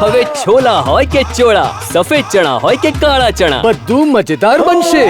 હવે છોલા હોય કે ચોળા, સફેદ ચણા હોય કે કાળા ચણા, બધું મજેદાર બનશે.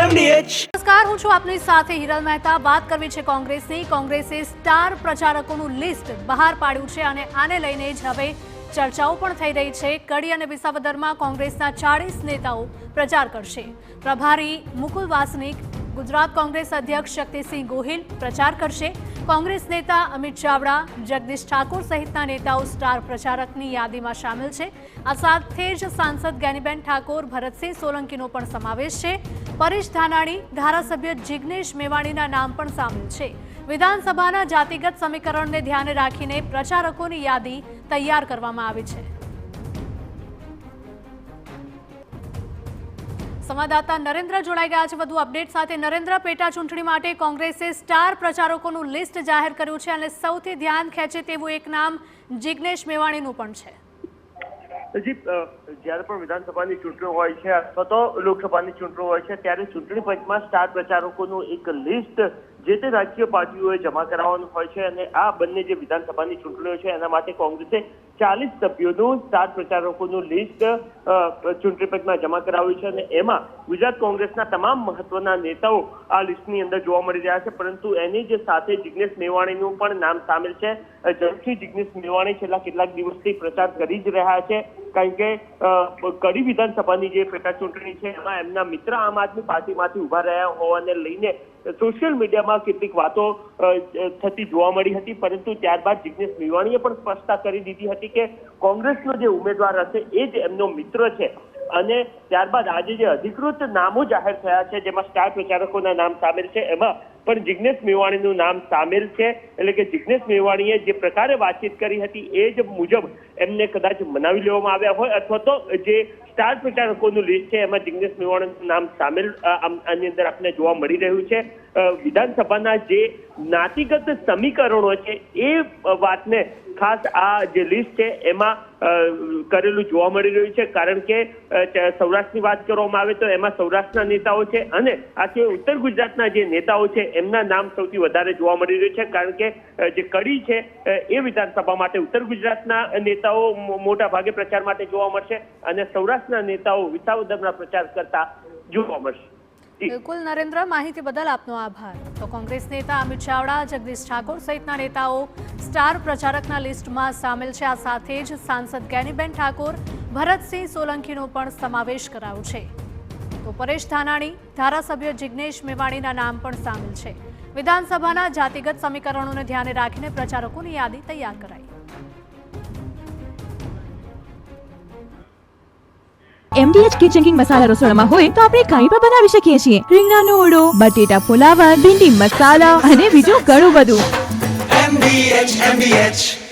નમસ્કાર, હું છું આપની સાથે હિરલ મહેતા. વાત કરવી છે કોંગ્રેસની. કોંગ્રેસે સ્ટાર પ્રચારકોનું લિસ્ટ બહાર પાડ્યું છે અને આને લઈને જ હવે ચર્ચાઓ પણ થઈ રહી છે. કડી અને વિસાવદરમાં કોંગ્રેસના 40 નેતાઓ પ્રચાર કરશે. પ્રભારી મુકુલ વાસનિક, ગુજરાત કોંગ્રેસ અધ્યક્ષ શક્તિસિંહ ગોહિલ પ્રચાર કરશે. કોંગ્રેસ નેતા અમિત ચાવડા, જગદીશ ઠાકોર સહિતના નેતાઓ સ્ટાર પ્રચારકની યાદીમાં સામેલ છે. આ સાથે જ સાંસદ જ્ઞાનીબેન ઠાકોર, ભરતસિંહ સોલંકીનો પણ સમાવેશ છે. પરેશ ધાનાણી, ધારાસભ્ય જિગ્નેશ મેવાણીના નામ પણ સામેલ છે. વિધાનસભાના જાતિગત સમીકરણને ધ્યાને રાખીને પ્રચારકોની યાદી તૈયાર કરવામાં આવી છે. સંવાદદાતા નરેન્દ્ર જોડાઈ ગયા છે વધુ અપડેટ સાથે. નરેન્દ્ર, પેટા ચૂંટણી માટે કોંગ્રેસે સ્ટાર પ્રચારકોનું લિસ્ટ જાહેર કર્યું છે અને સૌથી ધ્યાન ખેંચે તેવું એક નામ જિગ્નેશ મેવાણીનું પણ છે. જ્યારે પણ વિધાનસભાની ચૂંટણી હોય છે અથવા તો લોકસભાની ચૂંટણી હોય છે ત્યારે ચૂંટણી પંચમાં સ્ટાર પ્રચારકોનું એક લિસ્ટ જે તે રાજકીય પાર્ટીઓએ જમા કરાવવાનું હોય છે અને આ બંને જે વિધાનસભાની ચૂંટણીઓ છે એના માટે કોંગ્રેસે 40 સભ્યોનું સ્ટાર પ્રચારકોનું લિસ્ટ ચૂંટણી પંચમાં જમા કરાવ્યું છે અને એમાં ગુજરાત કોંગ્રેસના તમામ મહત્વના નેતાઓ આ લિસ્ટની અંદર જોવા મળી રહ્યા છે. પરંતુ એની જ સાથે જિગ્નેશ મેવાણીનું પણ નામ સામેલ છે. ઝડપથી જિગ્નેશ મેવાણી છેલ્લા કેટલાક દિવસથી પ્રચાર કરી જ રહ્યા છે કારણ કે કડી વિધાનસભાની જે પેટા ચૂંટણી છે એમાં એમના મિત્ર આમ આદમી પાર્ટીમાંથી ઉભા રહ્યા હોવાને લઈને સોશિયલ મીડિયામાં કેટલીક વાતો થતી જોવા મળી હતી. પરંતુ ત્યારબાદ જિગ્નેશ મેવાણીએ પણ સ્પષ્ટતા કરી દીધી હતી કે કોંગ્રેસનો જે ઉમેદવાર હશે એ જ એમનો મિત્ર છે. અને ત્યારબાદ આજે જે અધિકૃત નામો જાહેર થયા છે જેમાં સ્ટાર પ્રચારકોના નામ સામેલ છે એમાં પણ જિગ્નેશ મેવાણીનું નામ સામેલ છે. એટલે કે જિગ્નેશ મેવાણીએ જે પ્રકારે વાતચીત કરી હતી એ જ મુજબ એમને કદાચ મનાવી લેવામાં આવ્યા હોય અથવા તો જે સ્ટાર પ્રચારકોનું લિસ્ટ છે એમાં જિગ્નેશ મેવાણીનું નામ સામેલ આની અંદર આપણે જોવા મળી રહ્યું છે. વિધાનસભાના જે નાતીગત સમીકરણો છે એ વાતને ખાસ આ જે લિસ્ટ છે એમાં કરેલું જોવા મળી રહ્યું છે. કારણ કે સૌરાષ્ટ્રની વાત કરવામાં આવે તો એમાં સૌરાષ્ટ્રના નેતાઓ છે અને આ જે ઉત્તર ગુજરાતના જે નેતાઓ છે એમના નામ સૌથી વધારે જોવા મળી રહ્યું છે. કારણ કે જે કડી છે એ વિધાનસભા માટે ઉત્તર ગુજરાતના નેતાઓ મોટા ભાગે પ્રચાર માટે જોવા મળશે અને સૌરાષ્ટ્રના નેતાઓ વિસાવદરના પ્રચાર કરતા જોવા મળશે. બિલકુલ નરેન્દ્ર, માહિતી બદલ આપનો આભાર. તો કોંગ્રેસ નેતા અમિત ચાવડા, જગદીશ ઠાકોર સહિતના નેતાઓ સ્ટાર પ્રચારકના લિસ્ટમાં સામેલ છે. આ સાથે જ સાંસદ જ્ઞાનીબેન ઠાકોર, ભરતસિંહ સોલંકીનો પણ સમાવેશ કરાયો છે. તો પરેશ ધાનાણી, ધારાસભ્ય જિગ્નેશ મેવાણીના નામ પણ સામેલ છે. વિધાનસભાના જાતિગત સમીકરણોને ધ્યાને રાખીને પ્રચારકોની યાદી તૈયાર કરાઈ. MDH કિચન કિંગ મસાલા રસોડામાં હોય તો આપણે કંઈ પણ બનાવી શકીએ છીએ. રીંગણાનો ઓળો, બટેટા ફુલાવર, ભીંડી મસાલા અને બીજું ઘણું બધું. MDH